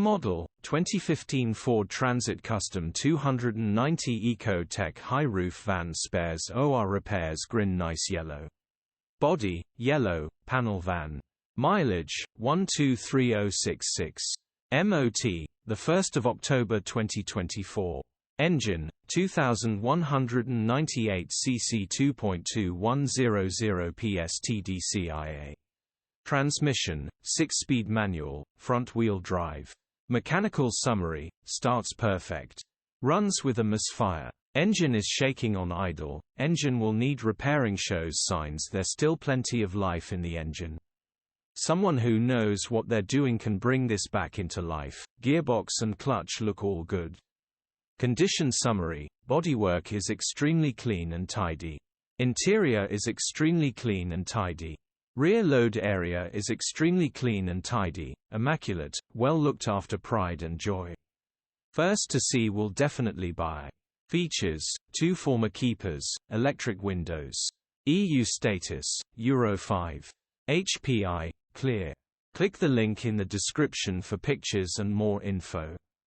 model, 2015 Ford Transit Custom 290 Eco-Tech High Roof Van Spares OR Repairs Grin Nice Yellow. Body, yellow, panel van. Mileage, 123066. MOT, 1 October 2024. Engine, 2198 cc 2.2100 PS TDCI-A. Transmission, 6-speed manual, front-wheel drive. Mechanical summary, starts perfect. Runs with a misfire. Engine is shaking on idle, engine will need repairing, shows signs there's still plenty of life in the engine. Someone who knows what they're doing can bring this back into life. Gearbox and clutch look all good. Condition summary, bodywork is extremely clean and tidy. Interior is extremely clean and tidy. Rear load area is extremely clean and tidy, immaculate, well looked after, pride and joy. First to see will definitely buy. Features, 2 former keepers, electric windows. EU status, Euro 5. HPI, clear. Click the link in the description for pictures and more info.